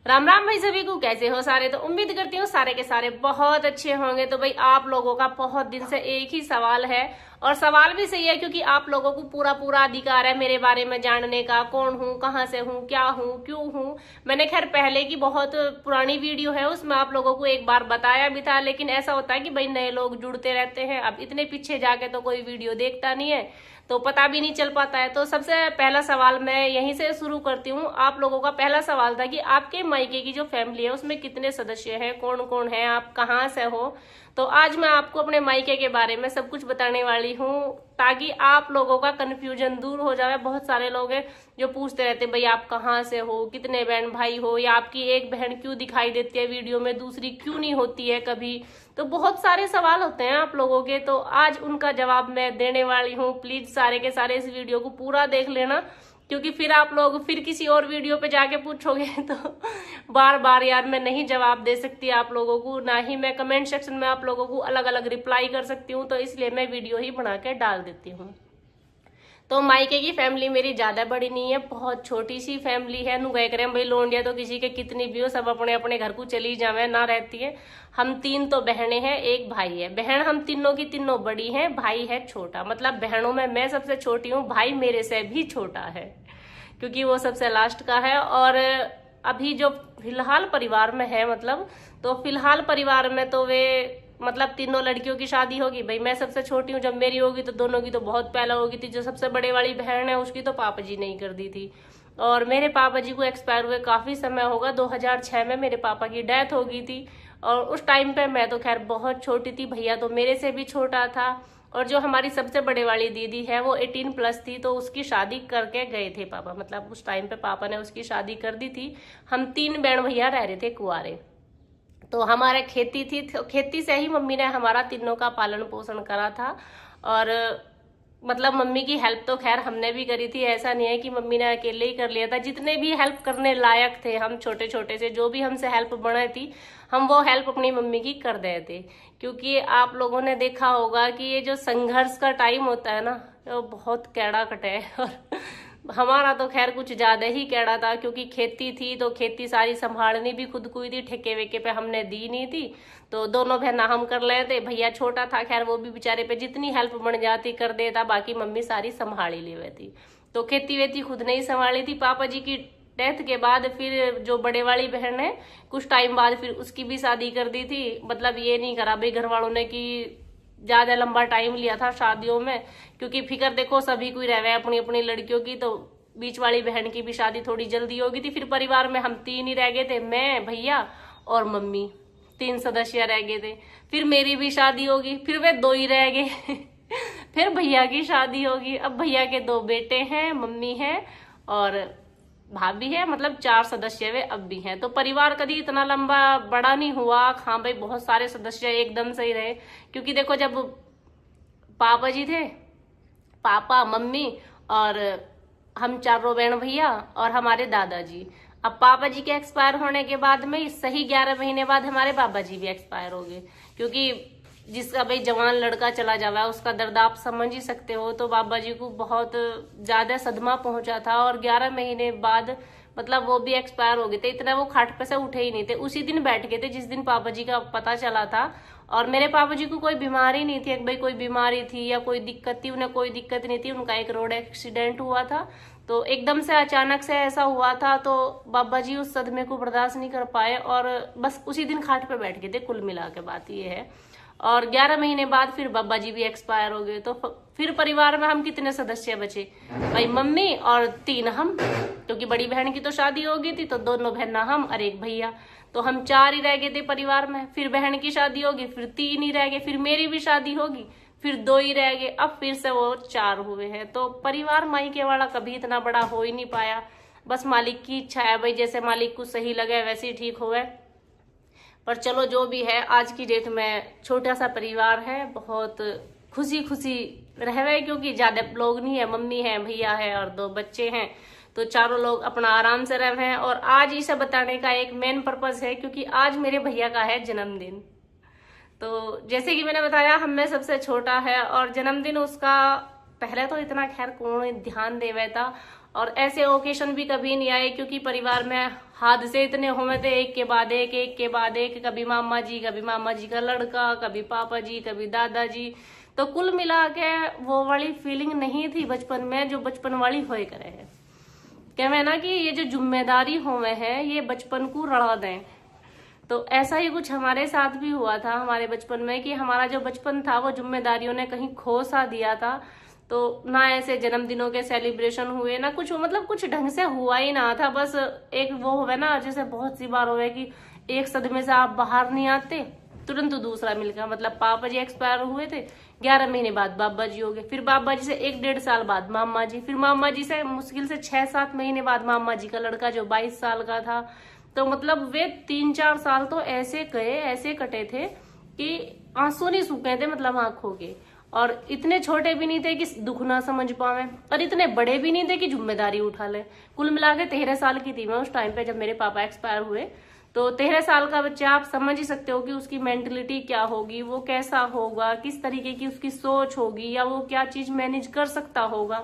राम राम भाई सभी को, कैसे हो सारे। तो उम्मीद करती हूँ सारे के सारे बहुत अच्छे होंगे। तो भाई आप लोगों का बहुत दिन से एक ही सवाल है, और सवाल भी सही है क्योंकि आप लोगों को पूरा पूरा अधिकार है मेरे बारे में जानने का। कौन हूँ, कहाँ से हूँ, क्या हूँ, क्यों हूँ। मैंने खैर पहले की बहुत पुरानी वीडियो है, उसमें आप लोगों को एक बार बताया भी था, लेकिन ऐसा होता है कि भाई नए लोग जुड़ते रहते हैं। अब इतने पीछे जाके तो कोई वीडियो देखता नहीं है, तो पता भी नहीं चल पाता है। तो सबसे पहला सवाल मैं यहीं से शुरू करती हूँ। आप लोगों का पहला सवाल था कि आपके मायके की जो फैमिली है उसमें कितने सदस्य हैं, कौन कौन है, आप कहाँ से हो। तो आज मैं आपको अपने मायके के बारे में सब कुछ बताने वाली हूँ, ताकि आप लोगों का कंफ्यूजन दूर हो जाए। बहुत सारे लोग हैं जो पूछते रहते हैं भाई आप कहाँ से हो, कितने बहन भाई हो, या आपकी एक बहन क्यों दिखाई देती है वीडियो में, दूसरी क्यों नहीं होती है कभी। तो बहुत सारे सवाल होते हैं आप लोगों के, तो आज उनका जवाब मैं देने वाली हूँ। प्लीज सारे के सारे इस वीडियो को पूरा देख लेना, क्योंकि फिर आप लोग फिर किसी और वीडियो पे जाके पूछोगे तो बार बार यार मैं नहीं जवाब दे सकती आप लोगों को, ना ही मैं कमेंट सेक्शन में आप लोगों को अलग अलग रिप्लाई कर सकती हूँ। तो इसलिए मैं वीडियो ही बना के डाल देती हूँ। तो मायके की फैमिली मेरी ज्यादा बड़ी नहीं है, बहुत छोटी सी फैमिली है। नु गए करें भाई लोंडिया तो किसी के कितनी भी हो, सब अपने अपने घर को चली जावे ना रहती है। हम तीन तो बहनें हैं, एक भाई है। बहन हम तीनों की तीनों बड़ी हैं, भाई है छोटा। मतलब बहनों में मैं सबसे छोटी हूँ, भाई मेरे से भी छोटा है क्योंकि वो सबसे लास्ट का है। और अभी जो फिलहाल परिवार में है, मतलब तो फिलहाल परिवार में तो वे मतलब तीनों लड़कियों की शादी होगी। भाई मैं सबसे छोटी हूँ, जब मेरी होगी तो दोनों की तो बहुत पहले होगी थी। जो सबसे बड़े वाली बहन है उसकी तो पापा जी ने ही कर दी थी, और मेरे पापा जी को एक्सपायर हुए काफी समय होगा। 2006 में मेरे पापा की डेथ हो गई थी, और उस टाइम पे मैं तो खैर बहुत छोटी थी। भैया तो मेरे से भी छोटा था, और जो हमारी सबसे बड़े वाली दीदी है वो 18+ थी, तो उसकी शादी करके गए थे पापा। मतलब उस टाइम पे पापा ने उसकी शादी कर दी थी। हम 3 बहन भैया रह रहे थे कुंवारे। तो हमारे खेती थी, खेती से ही मम्मी ने हमारा तीनों का पालन पोषण करा था। और मतलब मम्मी की हेल्प तो खैर हमने भी करी थी, ऐसा नहीं है कि मम्मी ने अकेले ही कर लिया था। जितने भी हेल्प करने लायक थे हम छोटे छोटे से, जो भी हमसे हेल्प बने थी, हम वो हेल्प अपनी मम्मी की कर रहे थे। क्योंकि आप लोगों ने देखा होगा कि ये जो संघर्ष का टाइम होता है ना, वो बहुत कैड़ा कटे है। और हमारा तो खैर कुछ ज्यादा ही कैड़ा था, क्योंकि खेती थी तो खेती सारी संभालनी भी खुद को ही थी, ठेके वेके पे हमने दी नहीं थी। तो दोनों बहना हम कर ले थे, भैया छोटा था खैर वो भी बेचारे पे जितनी हेल्प बन जाती कर देता, बाकी मम्मी सारी संभाली ली हुई थी। तो खेती वेती खुद ने ही संभाली थी। पापा जी की डेथ के बाद फिर जो बड़े वाली बहन है, कुछ टाइम बाद फिर उसकी भी शादी कर दी थी। मतलब ये नहीं करा भाई घर वालों ने कि ज्यादा लंबा टाइम लिया था शादियों में, क्योंकि फिक्र देखो सभी को ही रहे अपनी अपनी लड़कियों की। तो बीच वाली बहन की भी शादी थोड़ी जल्दी हो गई थी। फिर परिवार में हम 3 ही रह गए थे, मैं, भैया और मम्मी, 3 सदस्य रह गए थे। फिर मेरी भी शादी होगी, फिर वे 2 ही रह गए। फिर भैया की शादी होगी। अब भैया के 2 बेटे हैं, मम्मी है और भाभी है। मतलब 4 सदस्य वे अब भी हैं। तो परिवार कभी इतना लंबा बड़ा नहीं हुआ। हाँ भाई बहुत सारे सदस्य एकदम से ही रहे, क्योंकि देखो जब पापा जी थे, पापा मम्मी और हम चारों बहन भैया और हमारे दादाजी। अब पापा जी के एक्सपायर होने के बाद में सही 11 महीने बाद हमारे बाबा जी भी एक्सपायर हो गए। क्योंकि जिसका भाई जवान लड़का चला जावा उसका दर्द आप समझ ही सकते हो। तो बाबा जी को बहुत ज्यादा सदमा पहुंचा था, और 11 महीने बाद मतलब वो भी एक्सपायर हो गए थे। इतना वो खाट पे से उठे ही नहीं थे, उसी दिन बैठ गए थे जिस दिन पापा जी का पता चला था। और मेरे पापा जी को कोई बीमारी नहीं थी, भाई कोई बीमारी थी या कोई दिक्कत थी, उन्हें कोई दिक्कत नहीं थी। उनका एक रोड एक्सीडेंट हुआ था, तो एकदम से अचानक से ऐसा हुआ था। तो बाबा जी उस सदमे को बर्दाश्त नहीं कर पाए, और बस उसी दिन खाट पे बैठ गए थे। कुल मिला के बात ये है। और 11 महीने बाद फिर बाबा जी भी एक्सपायर हो गए। तो फिर परिवार में हम कितने सदस्य बचे, भाई मम्मी और 3 हम, क्योंकि बड़ी बहन की तो शादी हो गई थी, तो दोनों बहना हम और एक भैया। तो हम 4 ही रह गए थे परिवार में। फिर बहन की शादी होगी, फिर 3 ही रह गए। फिर मेरी भी शादी होगी, फिर 2 ही रह गए। अब फिर से वो 4 हुए हैं। तो परिवार मायके वाला कभी इतना बड़ा हो ही नहीं पाया। बस मालिक की इच्छा है भाई, जैसे मालिक को सही लगे वैसे ही ठीक होवे। पर चलो जो भी है, आज की डेट में छोटा सा परिवार है, बहुत खुशी खुशी रहे, क्योंकि ज्यादा लोग नहीं है, मम्मी है, भैया है और 2 बच्चे हैं। तो चारों लोग अपना आराम से रहे हैं। और आज इसे बताने का एक मेन पर्पस है, क्योंकि आज मेरे भैया का है जन्मदिन। तो जैसे कि मैंने बताया हम में सबसे छोटा है, और जन्मदिन उसका पहले तो इतना खैर कौन ध्यान देवे था, और ऐसे ओकेशन भी कभी नहीं आए, क्योंकि परिवार में हादसे इतने हुए थे, एक के बाद एक, कभी मामा जी का लड़का, कभी पापा जी, कभी दादाजी। तो कुल मिला के वो वाली फीलिंग नहीं थी बचपन में जो बचपन वाली होए करे है। क्या मैं ना कि ये जो जिम्मेदारी हुए है ये बचपन को रड़ा दें। तो ऐसा ही कुछ हमारे साथ भी हुआ था हमारे बचपन में कि हमारा जो बचपन था वो जिम्मेदारियों ने कहीं खो सा दिया था। तो ना ऐसे जन्मदिनों के सेलिब्रेशन हुए ना कुछ, मतलब कुछ ढंग से हुआ ही ना था। बस एक वो हुआ ना, जैसे बहुत सी बार हुआ कि एक सदमे से आप बाहर नहीं आते, तुरंत दूसरा मिल गया। मतलब पापा जी एक्सपायर हुए थे, 11 महीने बाद बाबा जी हो गए, फिर बाबा जी से 1-1.5 साल बाद मामा जी, फिर मामा जी से मुश्किल से 6-7 महीने बाद मामा जी का लड़का जो 22 साल का था। तो मतलब वे 3-4 साल तो ऐसे गए, ऐसे कटे थे कि आंसू नहीं सूखे थे मतलब आंखों के। और इतने छोटे भी नहीं थे कि दुख ना समझ पावे, और इतने बड़े भी नहीं थे कि जिम्मेदारी उठा ले। कुल मिला के 13 साल की थी मैं उस टाइम पे जब मेरे पापा एक्सपायर हुए। तो 13 साल का बच्चा, आप समझ ही सकते हो कि उसकी मेंटलिटी क्या होगी, वो कैसा होगा, किस तरीके की उसकी सोच होगी, या वो क्या चीज मैनेज कर सकता होगा।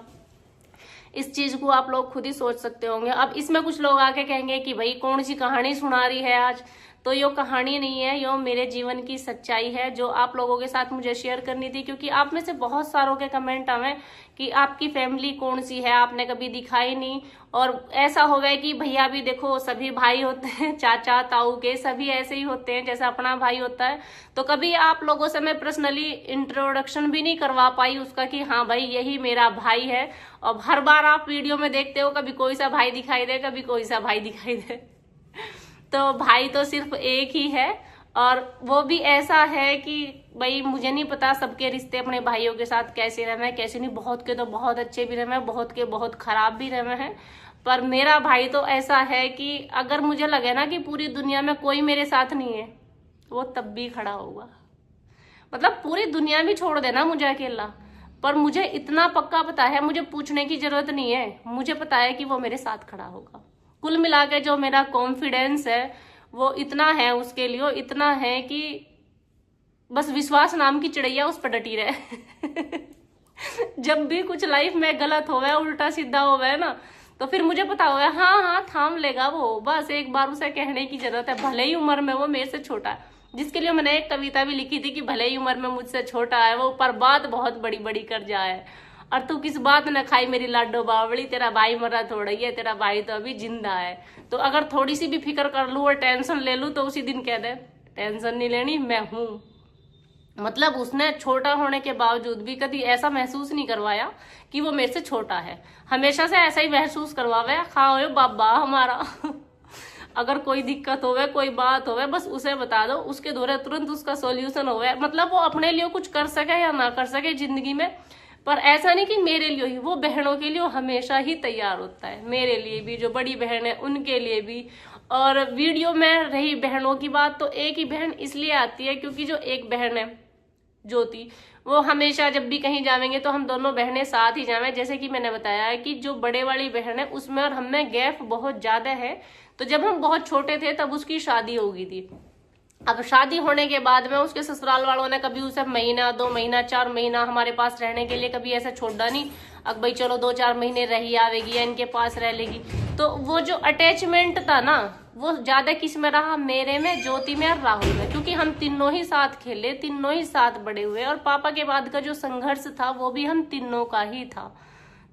इस चीज को आप लोग खुद ही सोच सकते होंगे। अब इसमें कुछ लोग आके कहेंगे कि भाई कौन सी कहानी सुना रही है आज। तो यो कहानी नहीं है, यो मेरे जीवन की सच्चाई है जो आप लोगों के साथ मुझे शेयर करनी थी। क्योंकि आप में से बहुत सारों के कमेंट आवे कि आपकी फैमिली कौन सी है, आपने कभी दिखाई नहीं। और ऐसा हो गया कि भैया भी देखो, सभी भाई होते हैं, चाचा ताऊ के सभी ऐसे ही होते हैं जैसा अपना भाई होता है। तो कभी आप लोगों से मैं पर्सनली इंट्रोडक्शन भी नहीं करवा पाई उसका कि हाँ भाई यही मेरा भाई है। और हर बार आप वीडियो में देखते हो कभी कोई सा भाई दिखाई दे, कभी कोई सा भाई दिखाई दे। तो भाई तो सिर्फ एक ही है, और वो भी ऐसा है कि भाई मुझे नहीं पता सबके रिश्ते अपने भाइयों के साथ कैसे रहे हैं कैसे नहीं। बहुत के तो बहुत अच्छे भी रहे हैं, बहुत के बहुत खराब भी रहे हैं। पर मेरा भाई तो ऐसा है कि अगर मुझे लगे ना कि पूरी दुनिया में कोई मेरे साथ नहीं है, वो तब भी खड़ा होगा। मतलब पूरी दुनिया भी छोड़ देना मुझे अकेला, पर मुझे इतना पक्का पता है, मुझे पूछने की जरूरत नहीं है, मुझे पता है कि वो मेरे साथ खड़ा होगा। कुल मिला के जो मेरा कॉन्फिडेंस है वो इतना है उसके लिए, इतना है कि बस विश्वास नाम की चिड़ैया उस पर डटी रहे। जब भी कुछ लाइफ में गलत हो गया, उल्टा सीधा हो गया ना, तो फिर मुझे पता हो गया हाँ हाँ थाम लेगा वो। बस एक बार उसे कहने की जरूरत है, भले ही उम्र में वो मेरे से छोटा है। जिसके लिए मैंने एक कविता भी लिखी थी कि भले ही उम्र में मुझसे छोटा है वो, पर बात बहुत बड़ी बड़ी कर जाए। और तू किस बात न खाई मेरी लाडो बावड़ी, तेरा भाई मरा थोड़ा ही है, तेरा भाई तो अभी जिंदा है। तो अगर थोड़ी सी भी फिक्र कर लूं और टेंशन ले लूं तो उसी दिन कह दे टेंशन नहीं लेनी, मैं हूं। मतलब उसने छोटा होने के बावजूद भी कभी ऐसा महसूस नहीं करवाया कि वो मेरे से छोटा है। हमेशा से ऐसा ही महसूस करवावे, खाओ बाबा हमारा। अगर कोई दिक्कत होवे, कोई बात होवे, बस उसे बता दो, उसके द्वारा तुरंत उसका सॉल्यूशन होवे। मतलब वो अपने लिए कुछ कर सके या ना कर सके जिंदगी में, पर ऐसा नहीं कि मेरे लिए ही, वो बहनों के लिए हमेशा ही तैयार होता है। मेरे लिए भी, जो बड़ी बहन है उनके लिए भी। और वीडियो में रही बहनों की बात, तो एक ही बहन इसलिए आती है क्योंकि जो एक बहन है ज्योति, वो हमेशा जब भी कहीं जाएंगे तो हम दोनों बहनें साथ ही जाएं। जैसे कि मैंने बताया है कि जो बड़े वाली बहन है उसमें और हमें गैप बहुत ज्यादा है। तो जब हम बहुत छोटे थे तब उसकी शादी हो गई थी। अब शादी होने के बाद में उसके ससुराल वालों ने कभी उसे महीना 2 महीना 4 महीना हमारे पास रहने के लिए कभी ऐसा छोड़ा नहीं। अब भाई चलो 2-4 महीने रही आवेगी या इनके पास रह लेगी। तो वो जो अटैचमेंट था ना, वो ज्यादा किस में रहा, मेरे में, ज्योति में और राहुल में। क्योंकि हम तीनों ही साथ खेले, तीनों ही साथ बड़े हुए, और पापा के बाद का जो संघर्ष था वो भी हम तीनों का ही था।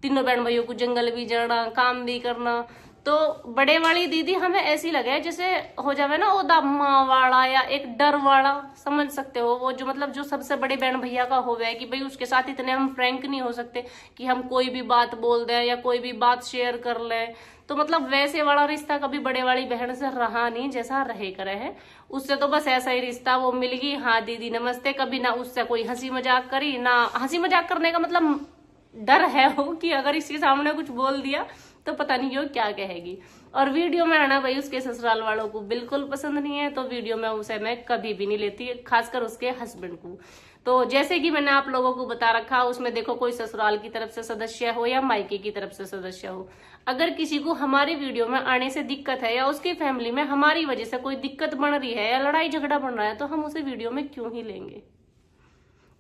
तीनों बहन भाइयों को जंगल भी जाना, काम भी करना। तो बड़े वाली दीदी हमें ऐसी लगे जैसे हो जावे ना ओदा माँ वाला या एक डर वाला, समझ सकते हो। वो जो मतलब जो सबसे बड़े बहन भैया का हो गया कि भाई उसके साथ इतने हम फ्रैंक नहीं हो सकते कि हम कोई भी बात बोल दें या कोई भी बात शेयर कर लें। तो मतलब वैसे वाला रिश्ता कभी बड़े वाली बहन से रहा नहीं जैसा रहे करे है। उससे तो बस ऐसा ही रिश्ता, वो मिल गई हाँ दीदी नमस्ते, कभी ना उससे कोई हंसी मजाक करी ना। हंसी मजाक करने का मतलब डर है वो कि अगर इसके सामने कुछ बोल दिया तो पता नहीं वो क्या कहेगी। और वीडियो में आना भाई उसके ससुराल वालों को बिल्कुल पसंद नहीं है, तो वीडियो में उसे मैं कभी भी नहीं लेती, खासकर उसके हस्बैंड को। तो जैसे कि मैंने आप लोगों को बता रखा, उसमें देखो कोई ससुराल की तरफ से सदस्य हो या मायके की तरफ से सदस्य हो, अगर किसी को हमारी वीडियो में आने से दिक्कत है या उसकी फैमिली में हमारी वजह से कोई दिक्कत बन रही है या लड़ाई झगड़ा बन रहा है, तो हम उसे वीडियो में क्यों ही लेंगे।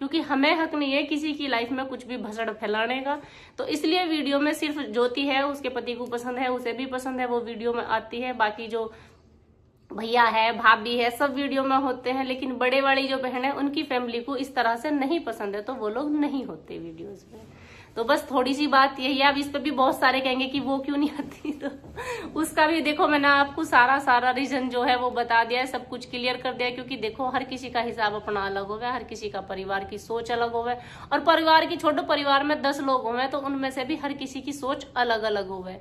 क्योंकि हमें हक नहीं है किसी की लाइफ में कुछ भी भसड़ फैलाने का। तो इसलिए वीडियो में सिर्फ ज्योति है, उसके पति को पसंद है, उसे भी पसंद है, वो वीडियो में आती है। बाकी जो भैया है, भाभी है, सब वीडियो में होते हैं, लेकिन बड़े वाली जो बहन है उनकी फैमिली को इस तरह से नहीं पसंद है, तो वो लोग नहीं होते वीडियोस में। तो बस थोड़ी सी बात यही है। अब इस पे भी बहुत सारे कहेंगे कि वो क्यों नहीं आती, तो उसका भी देखो मैंने आपको सारा रीजन जो है वो बता दिया है, सब कुछ क्लियर कर दिया है। क्योंकि देखो हर किसी का हिसाब अपना अलग होगा, हर किसी का परिवार की सोच अलग होगा, और परिवार की छोड़ो, परिवार में 10 लोग होंगे तो उनमें से भी हर किसी की सोच अलग अलग होगा।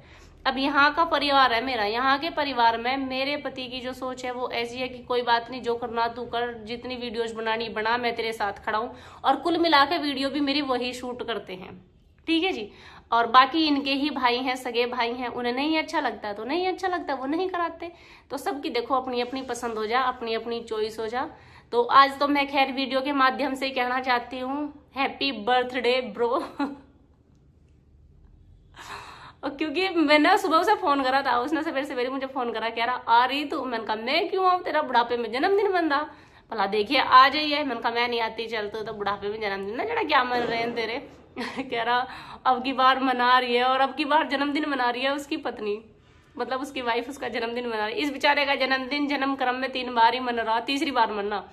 अब यहाँ का परिवार है मेरा, यहाँ के परिवार में मेरे पति की जो सोच है वो ऐसी है कि कोई बात नहीं, जो करना तू कर, जितनी वीडियोज बनानी बना, मैं तेरे साथ खड़ा हूँ। और कुल मिला के वीडियो भी मेरी वही शूट करते हैं, ठीक है जी। और बाकी इनके ही भाई हैं, सगे भाई हैं, उन्हें नहीं अच्छा लगता तो नहीं अच्छा लगता, वो नहीं कराते। तो सबकी देखो अपनी अपनी पसंद हो जा, अपनी अपनी चॉइस हो जा। तो आज तो मैं खैर वीडियो के माध्यम से कहना चाहती हूँ हैप्पी बर्थडे ब्रो। क्योंकि मैंने सुबह उसे फोन करा था, उसने सवेरे सवेरे मुझे फोन करा, कह रहा आ रही तू। मैंने कहा मैं क्यों आऊँ, तेरा बुढ़ापे में जन्मदिन बन रहा, भला देखिए आ जाइए। मैंने कहा मैं नहीं आती, चल तो बुढ़ापे में जन्मदिन ना, जरा क्या मन रहे हैं तेरे। कह रहा अब की बार मना रही है, और अब की बार जन्मदिन मना रही है उसकी पत्नी, मतलब उसकी वाइफ उसका जन्मदिन मना रही है। इस बेचारे का जन्मदिन जन्म क्रम में 3 बार ही मन रहा, तीसरी बार मनना।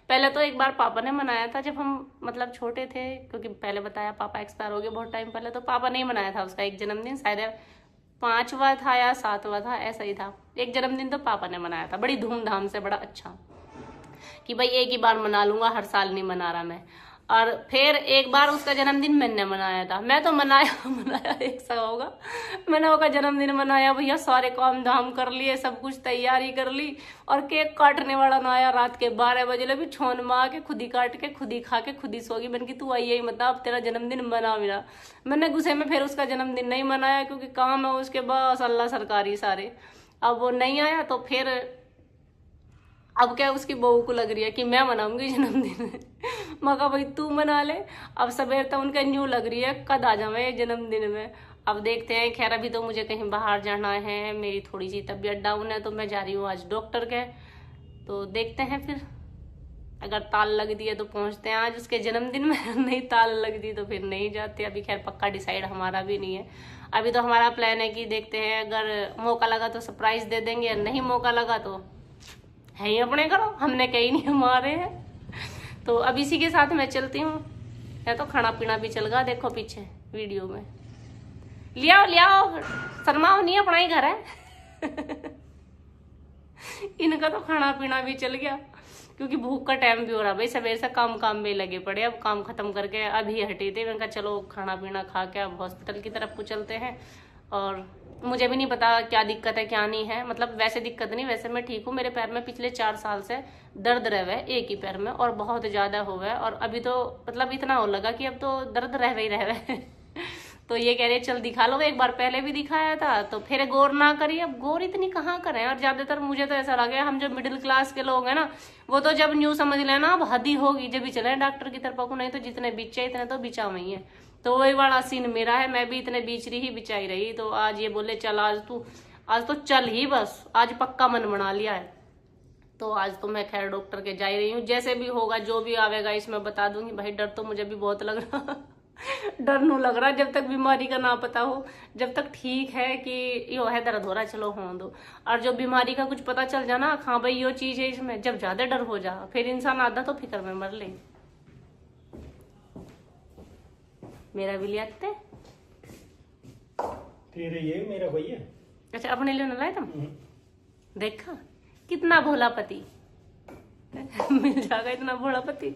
पहले तो एक बार पापा ने मनाया था जब हम मतलब छोटे थे, क्योंकि पहले बताया पापा एक्सपायर हो गए बहुत टाइम पहले, तो पापा ने मनाया था उसका एक जन्मदिन, शायद 5वां था या 7वां था, ऐसा ही था। एक जन्मदिन तो पापा ने मनाया था बड़ी धूमधाम से, बड़ा अच्छा, कि भाई एक ही बार मना लूंगा, हर साल नहीं मना रहा मैं। और फिर एक बार उसका जन्मदिन मैंने मनाया था, मैं तो मनाया एक सा होगा, मैंने उसका जन्मदिन मनाया भैया, सारे काम धाम कर लिए, सब कुछ तैयारी कर ली, और केक काटने वाला ना आया। रात के 12 बजे ले भी छोन मार के खुद ही काट के खुद ही खा के खुद ही सो गई। मैंने कि तू आई मतलब अब तेरा जन्मदिन मना मेरा। मैंने गुस्से में फिर उसका जन्मदिन नहीं मनाया, क्योंकि काम है उसके बस अल्लाह सरकारी सारे। अब वो नहीं आया तो फिर अब क्या उसकी बहू को लग रही है कि मैं मनाऊंगी जन्मदिन। मैं कहा भाई तू मना ले। अब सवेर तक उनका न्यू लग रही है कद आ जावे जन्मदिन में। अब देखते हैं, खैर अभी तो मुझे कहीं बाहर जाना है, मेरी थोड़ी सी तबीयत डाउन है, तो मैं जा रही हूँ आज डॉक्टर के। तो देखते हैं फिर, अगर ताल लग दी है तो पहुंचते हैं आज उसके जन्मदिन में, नहीं ताल लग दी तो फिर नहीं जाते। अभी खैर पक्का डिसाइड हमारा भी नहीं है। अभी तो हमारा प्लान है कि देखते हैं, अगर मौका लगा तो सरप्राइज दे देंगे, नहीं मौका लगा तो है ही अपने करो, हमने कहीं नहीं हमारे हैं। तो अब इसी के साथ मैं चलती हूँ, है तो खाना पीना भी चल गया, देखो पीछे वीडियो में। लियाओ शर्माओ नहीं, अपना ही घर है। इनका तो खाना पीना भी चल गया, क्योंकि भूख का टाइम भी हो रहा। भाई सवेर से काम में लगे पड़े, अब काम खत्म करके अभी हटे थे। मैंने कहा चलो खाना पीना खा के अब हॉस्पिटल की तरफ को चलते हैं। और मुझे भी नहीं पता क्या दिक्कत है क्या नहीं है, मतलब वैसे दिक्कत नहीं, वैसे मैं ठीक हूँ। मेरे पैर में पिछले 4 साल से दर्द रह है, एक ही पैर में, और बहुत ज्यादा हो गया। और अभी तो मतलब इतना हो लगा कि अब तो दर्द रह है। तो ये कह रहे चल दिखा लो, एक बार पहले भी दिखाया था तो फिर गौर ना करिए। अब गौर इतनी कहाँ करें। और ज्यादातर मुझे तो ऐसा लगा हम जो मिडिल क्लास के लोग हैं ना, वो तो जब न्यू समझ लेना अब हद ही होगी जब भी चले डॉक्टर की तरफ को, नहीं तो जितने बिचे इतने तो बिचा वही है। तो वही वाला सीन मेरा है, मैं भी इतने बीच रही बिचाई रही। तो आज ये बोले चल आज तो चल ही, बस आज पक्का मन बना लिया है। तो आज तो मैं खैर डॉक्टर के जा ही रही हूँ, जैसे भी होगा जो भी आवेगा इसमें बता दूंगी। भाई डर तो मुझे भी बहुत लग रहा डर नहीं लग रहा जब तक बीमारी का ना पता हो, जब तक ठीक है कि यो है दर्द हो रहा है चलो हो दो। और जो बीमारी का कुछ पता चल जाना, हाँ भाई यो चीज है इसमें, जब ज्यादा डर हो जा फिर इंसान आधा तो फिक्र में मर ले। मेरा भी लिया तेरे ये मेरा कोई है। अच्छा अपने लिए न लाए तुम, देखा कितना भोला पति मिल जाएगा, इतना भोला पति।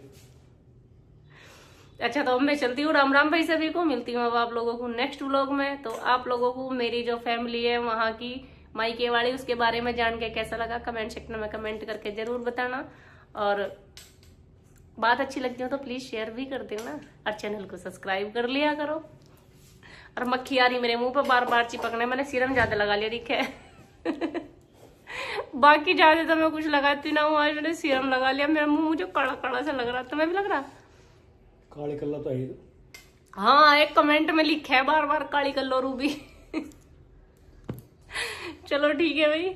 अच्छा तो मैं चलती हूँ, राम राम भाई सभी को, मिलती हूँ अब आप लोगों को नेक्स्ट व्लॉग में। तो आप लोगों को मेरी जो फैमिली है वहाँ की मायके वाली, उसके बारे में जान के कैसा लगा कमेंट सेक्शन में कमेंट करके जरूर बताना। और बात अच्छी लगती हो तो प्लीज शेयर भी कर देना, और चैनल को सब्सक्राइब कर लिया करो। और मक्खी आ रही मेरे मुंह पर बार बार चिपकने, मैंने सीरम ज्यादा लगा लिया दिखे। बाकी ज्यादा तो मैं कुछ लगाती ना हूँ, आज मैंने सीरम लगा लिया, मेरा मुंह मुझे कड़ा कड़ा सा लग रहा। तुम्हें भी लग रहा? काली कल्ला तो है। हाँ एक कमेंट में लिखा है बार बार काली कल्लो रूबी। चलो ठीक है भाई।